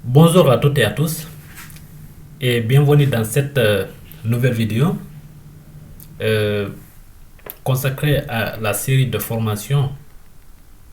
Bonjour à toutes et à tous et bienvenue dans cette nouvelle vidéo euh, consacrée à la série de formations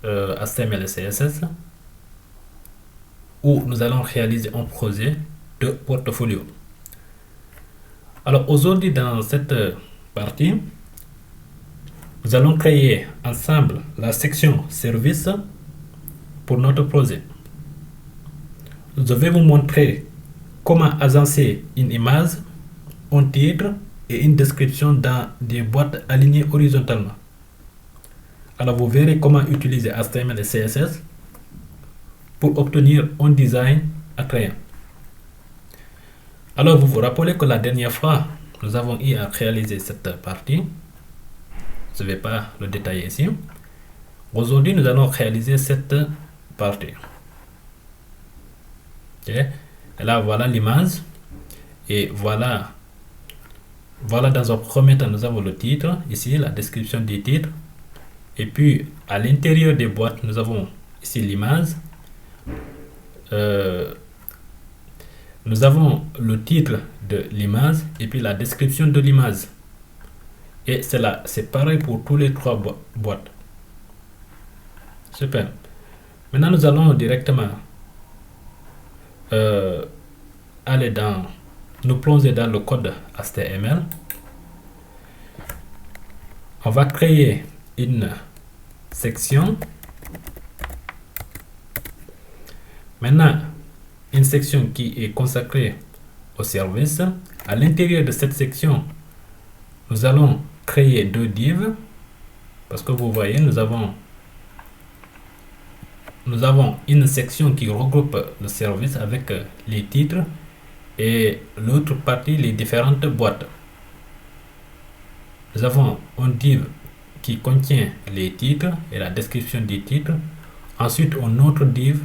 HTML et CSS où nous allons réaliser un projet de portfolio. Alors aujourd'hui dans cette partie, nous allons créer ensemble la section service pour notre projet. Je vais vous montrer comment agencer une image, un titre et une description dans des boîtes alignées horizontalement. Alors vous verrez comment utiliser HTML et CSS pour obtenir un design attrayant. Alors vous vous rappelez que la dernière fois, nous avons eu à réaliser cette partie. Je ne vais pas le détailler ici. Aujourd'hui, nous allons réaliser cette partie. Okay. Et là, voilà l'image. Et voilà dans un premier temps, nous avons le titre. Ici, la description du titre. Et puis, à l'intérieur des boîtes, nous avons ici l'image. Nous avons le titre de l'image et puis la description de l'image. Et c'est pareil pour tous les trois boîtes. Super. Maintenant, nous allons directement nous plonger dans le code HTML. On va créer une section. Maintenant, une section qui est consacrée au service. À l'intérieur de cette section, nous allons créer deux divs parce que vous voyez, nous avons une section qui regroupe le service avec les titres et l'autre partie les différentes boîtes. Nous avons un div qui contient les titres et la description des titres. Ensuite, un autre div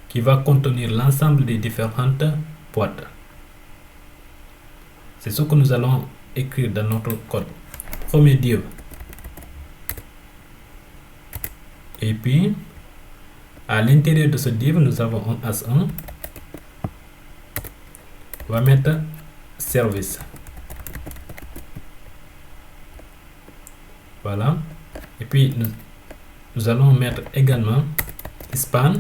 qui va contenir l'ensemble des différentes boîtes. C'est ce que nous allons écrire dans notre code. Premier div. Et puis, à l'intérieur de ce div, nous avons un H1. On va mettre service. Voilà. Et puis, nous allons mettre également span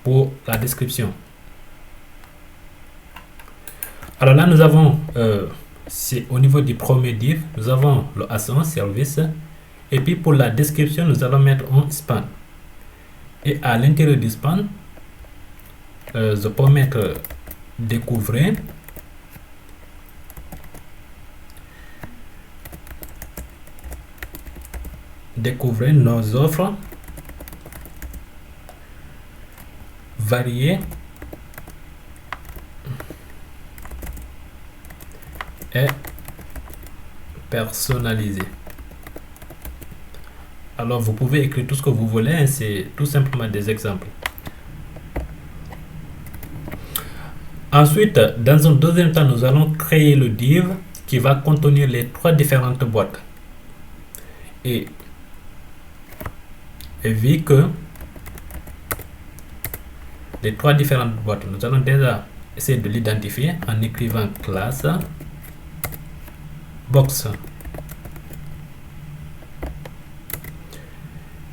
pour la description. Alors là, nous avons, c'est au niveau du premier div, nous avons le H1 service. Et puis pour la description, nous allons mettre un span. Et à l'intérieur du span, je peux mettre découvrir. Découvrir nos offres variées et personnalisées. Alors vous pouvez écrire tout ce que vous voulez, hein, c'est tout simplement des exemples. Ensuite, dans un deuxième temps, nous allons créer le div qui va contenir les trois différentes boîtes. Et vu que les trois différentes boîtes, nous allons déjà essayer de l'identifier en écrivant classe box.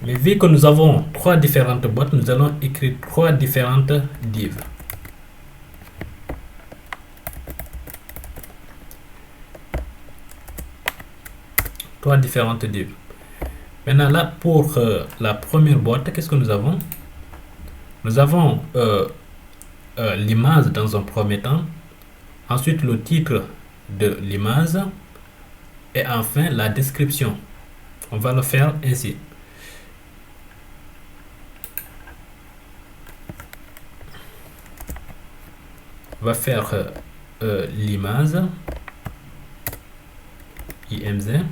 Mais vu que nous avons trois différentes boîtes, nous allons écrire trois différentes divs. Trois différentes divs. Maintenant là, pour la première boîte, qu'est-ce que nous avons? Nous avons l'image dans un premier temps, ensuite le titre de l'image et enfin la description. On va le faire ainsi. On va faire l'image img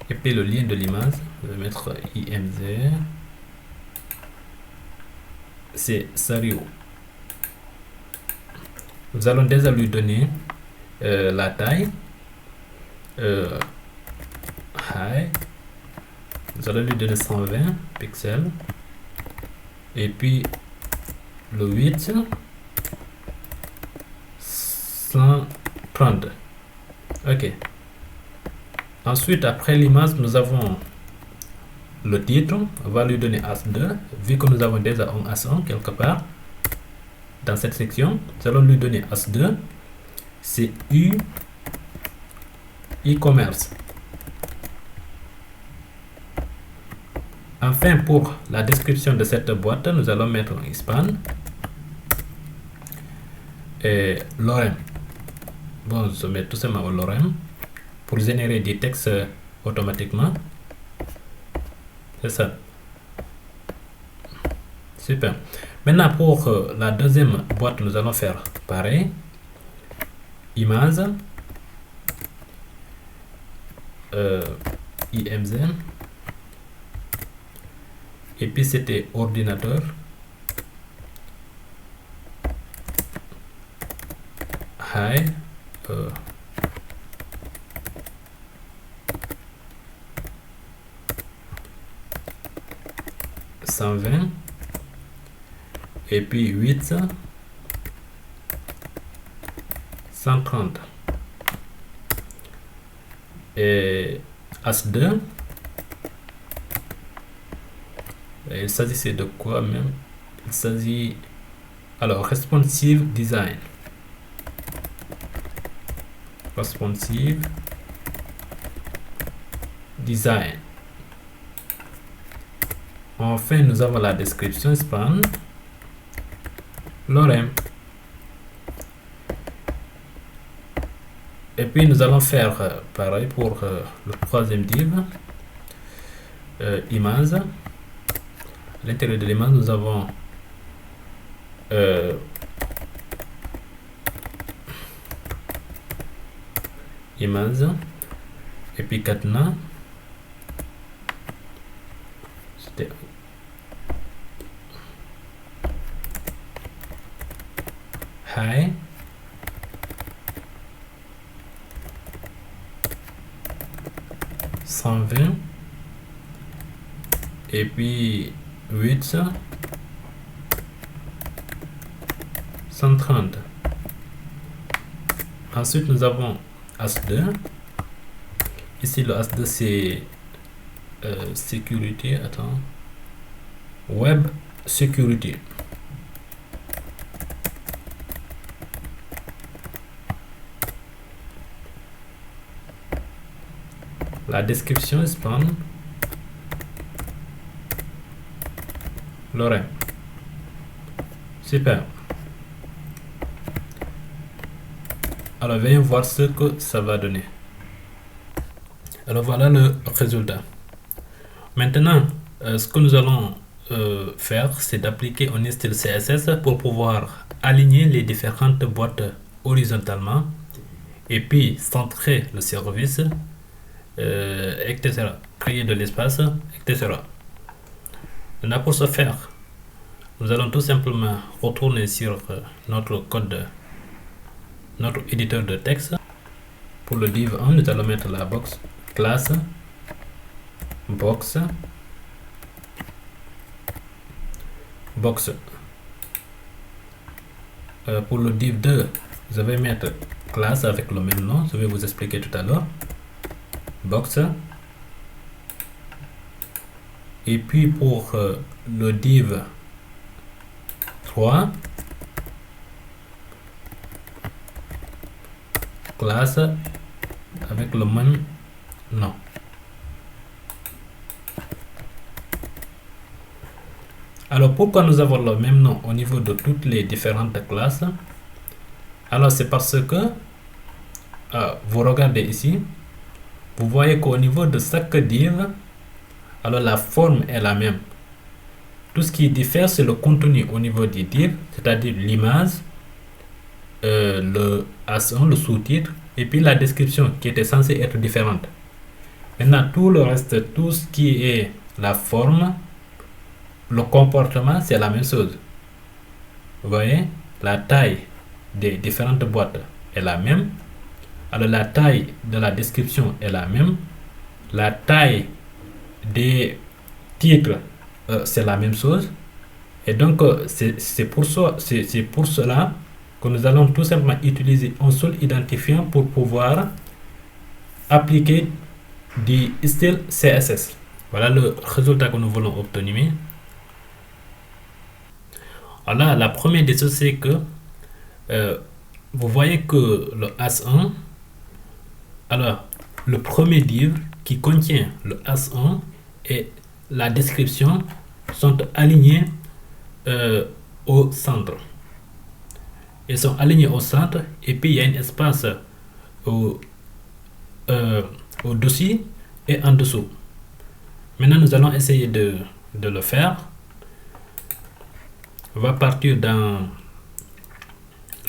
et puis le lien de l'image, je vais mettre img, c'est Sario. Nous allons déjà lui donner la taille, nous allons lui donner 120 pixels et puis le 8 130. Ok. Ensuite, après l'image, nous avons le titre. On va lui donner As2. Vu que nous avons déjà un As1 quelque part dans cette section, nous allons lui donner As2. C'est e-commerce. Enfin, pour la description de cette boîte, nous allons mettre un span et lorem. Bon, je mets tout simplement lorem pour générer des textes automatiquement. C'est ça. Super. Maintenant, pour la deuxième boîte, nous allons faire pareil. Image. IMZ. Et puis c'était ordinateur. High. 120 et puis 8 130 et As2. Il s'agissait de quoi même? Il s'agit alors responsive design. Responsive design. Enfin, nous avons la description span lorem. Et puis nous allons faire pareil pour le troisième div. Image. À l'intérieur de l'image, nous avons image et puis cadenas. C'était high 120 et puis 8 130. Ensuite nous avons As2. Ici le As2 c'est sécurité, web security. La description span lorem. Super. Alors voyons voir ce que ça va donner. Alors voilà le résultat. Maintenant, ce que nous allons faire, c'est d'appliquer un style CSS pour pouvoir aligner les différentes boîtes horizontalement et puis centrer le service, etc. Créer de l'espace, etc. Maintenant, pour ce faire, nous allons tout simplement retourner sur notre code, notre éditeur de texte. Pour le div 1, nous allons mettre la box classe box. Pour le div 2, je vais mettre classe avec le même nom. Je vais vous expliquer tout à l'heure. Box. Et puis pour le div 3, classe avec le même nom. Alors pourquoi nous avons le même nom au niveau de toutes les différentes classes? Alors c'est parce que vous regardez ici, vous voyez qu'au niveau de chaque div, alors la forme est la même. Tout ce qui diffère, c'est le contenu au niveau du div, c'est-à-dire l'image, le As1, le sous-titre, et puis la description qui était censée être différente. Maintenant, tout le reste, tout ce qui est la forme, le comportement, c'est la même chose. Vous voyez, la taille des différentes boîtes est la même. Alors la taille de la description est la même. La taille des titres, c'est la même chose. Et donc, c'est pour cela que nous allons tout simplement utiliser un seul identifiant pour pouvoir appliquer du style CSS. Voilà le résultat que nous voulons obtenir. Alors, la première des choses, c'est que vous voyez que le H1, alors, le premier div qui contient le H1 et la description sont alignés au centre. Ils sont alignés au centre et puis il y a un espace au-dessus et en dessous. Maintenant, nous allons essayer de le faire. On va partir dans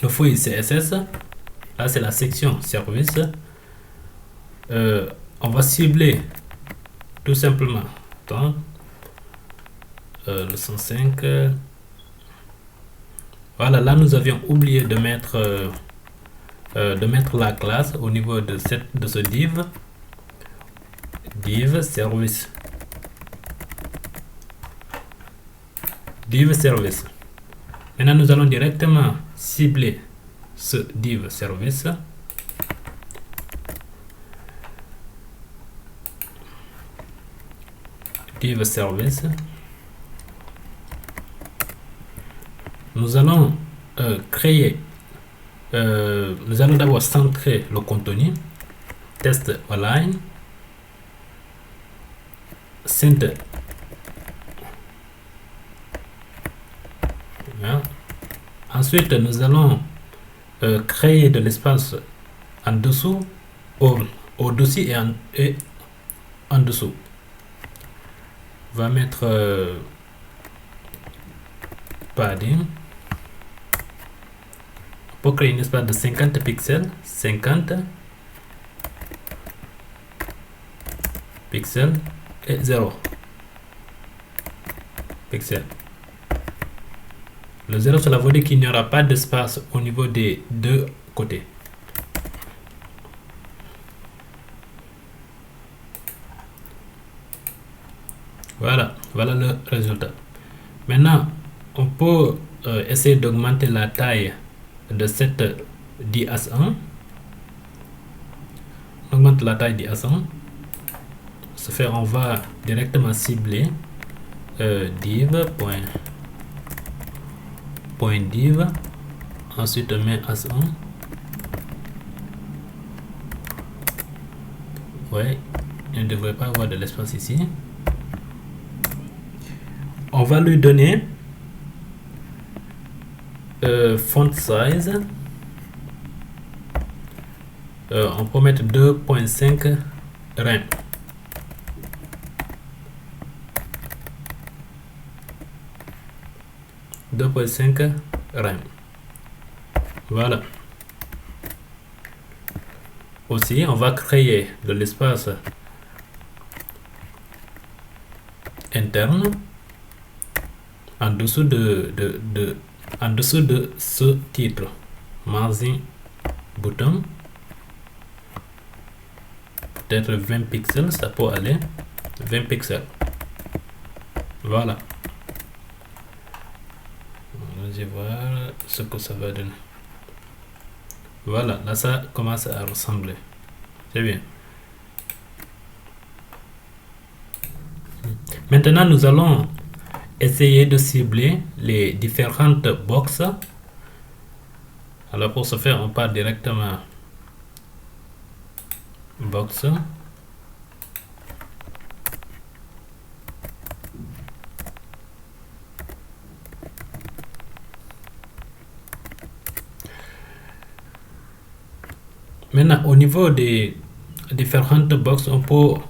le feuille CSS. Là, c'est la section service. On va cibler tout simplement le 105. Voilà, là nous avions oublié de mettre la classe au niveau de ce div service. Div service. Maintenant, nous allons directement cibler ce div service. Div service. Nous allons créer, nous allons d'abord centrer le contenu, test align, center. Ensuite, nous allons créer de l'espace en dessous, au-dessus et en dessous. On va mettre padding pour créer un espace de 50 pixels. 50 pixels et 0 pixels. Le 0, cela veut dire qu'il n'y aura pas d'espace au niveau des deux côtés. Voilà le résultat. Maintenant, on peut essayer d'augmenter la taille de cette DH1. On augmente la taille DH1. Ce fait, on va directement cibler div.div. Ensuite, on met H1. Ouais, il ne devrait pas avoir de l'espace ici. On va lui donner font size. On peut mettre 2.5 rem. Voilà. Aussi, on va créer de l'espace interne en dessous de ce titre, margin bouton, peut-être 20 pixels, ça peut aller, 20 pixels. Voilà. Je vais voir ce que ça va donner. Voilà, là ça commence à ressembler. C'est bien. Maintenant, nous allons essayer de cibler les différentes boxes. Alors pour ce faire, on part directement box. Maintenant, au niveau des différentes boxes, on peut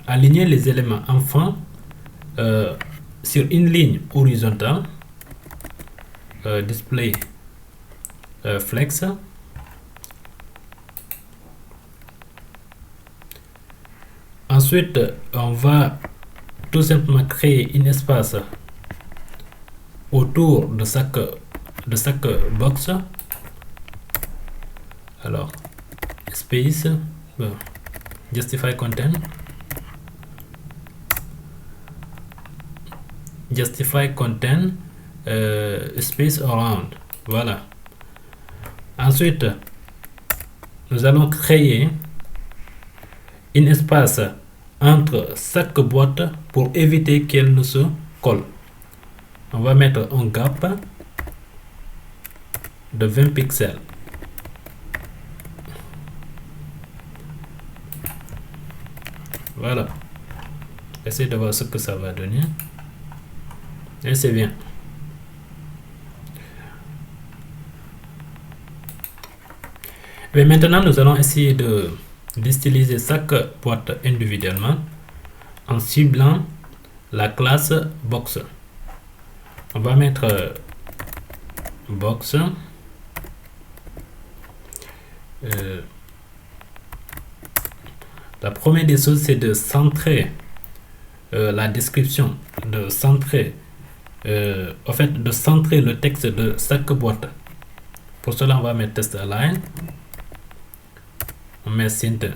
aligner les éléments enfants sur une ligne horizontale. Display flex. Ensuite, on va tout simplement créer un espace autour de chaque box. Alors, space, justify content. space around. Voilà. Ensuite, nous allons créer un espace entre chaque boîte pour éviter qu'elle ne se colle. On va mettre un gap de 20 pixels. Voilà. Essayez de voir ce que ça va donner. Et c'est bien. Mais maintenant, nous allons essayer d'utiliser chaque boîte individuellement en ciblant la classe box. On va mettre box. La première des choses, c'est de centrer la description, de centrer le texte de chaque boîte. Pour cela, on va mettre test align. On met center.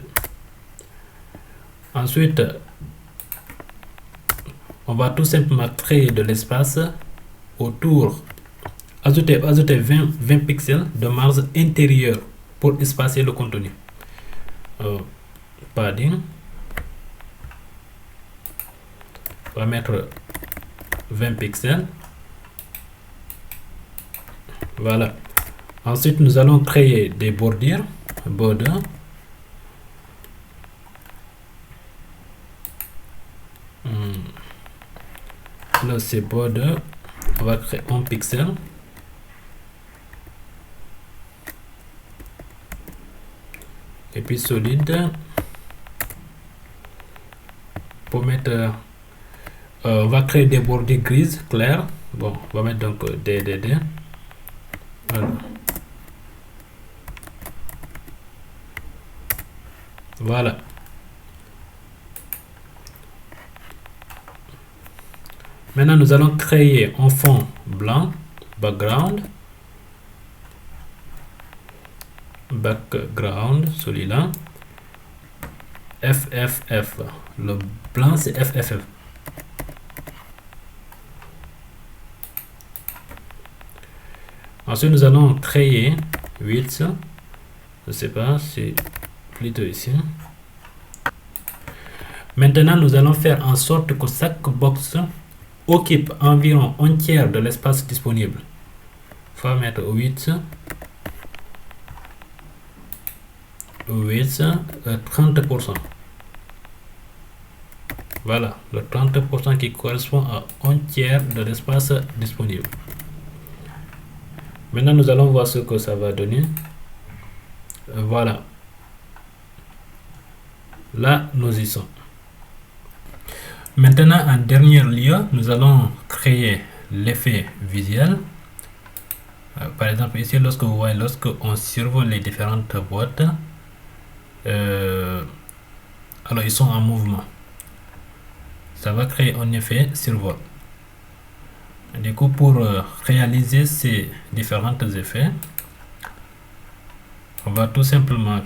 Ensuite, on va tout simplement créer de l'espace autour, ajouter 20 pixels de marge intérieure pour espacer le contenu. Padding. On va mettre 20 pixels. Voilà. Ensuite, nous allons créer des bordures. Border. Là, c'est border. On va créer un pixel. Et puis solide. Pour mettre... on va créer des bordures grises claires. Bon, on va mettre donc DDD. Voilà. Voilà. Maintenant, nous allons créer un fond blanc, background, celui-là, FFF. Le blanc, c'est FFF. Ensuite, nous allons créer 8. Je sais pas, c'est plutôt ici. Maintenant, nous allons faire en sorte que chaque box occupe environ un tiers de l'espace disponible. Il faut mettre 8, 30%. Voilà, le 30% qui correspond à un tiers de l'espace disponible. Maintenant, nous allons voir ce que ça va donner. Voilà. Là, nous y sommes. Maintenant, en dernier lieu, nous allons créer l'effet visuel. Par exemple, ici, lorsque on survole les différentes boîtes, alors ils sont en mouvement. Ça va créer un effet survol. Du coup, pour réaliser ces différents effets, on va tout simplement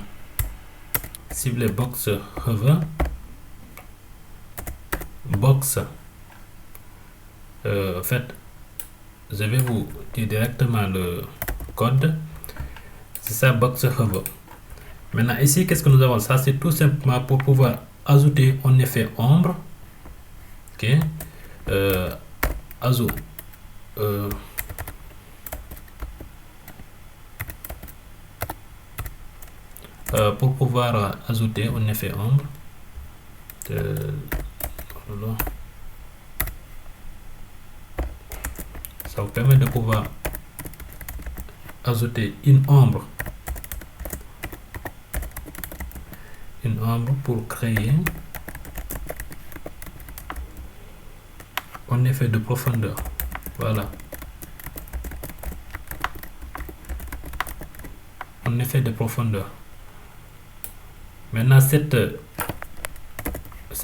cibler box hover. Box. En fait, je vais vous dire directement le code. C'est ça, box hover. Maintenant, ici, qu'est-ce que nous avons? Ça, c'est tout simplement pour pouvoir ajouter un effet ombre. Ok. Ajout. Pour pouvoir ajouter un effet ombre. Ça vous permet de pouvoir ajouter une ombre pour créer un effet de profondeur. Voilà, un effet de profondeur. Maintenant, cette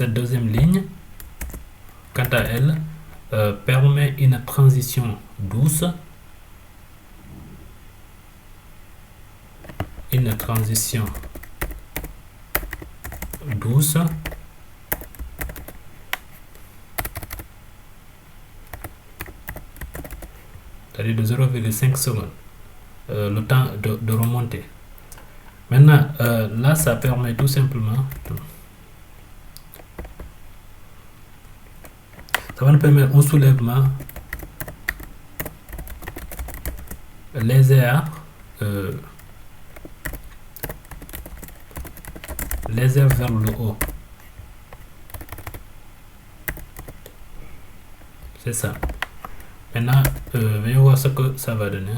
deuxième ligne, quant à elle, permet une transition douce. c'est-à-dire de 0,5 secondes, le temps de remonter. Maintenant, là, ça permet tout simplement, ça va nous permettre un soulèvement léger vers le haut. C'est ça. Maintenant, voyons voir ce que ça va donner.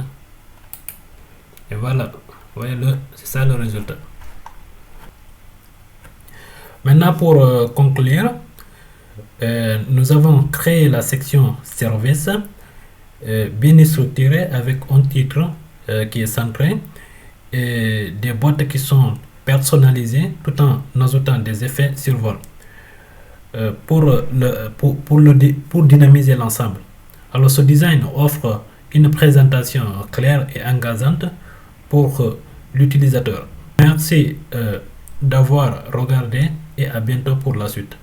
Et voilà, voyez-le, c'est ça le résultat. Maintenant, pour conclure, nous avons créé la section service bien structurée avec un titre qui est centré et des boîtes qui sont personnalisées tout en ajoutant des effets sur vol pour dynamiser l'ensemble. Alors ce design offre une présentation claire et engageante pour l'utilisateur. Merci d'avoir regardé et à bientôt pour la suite.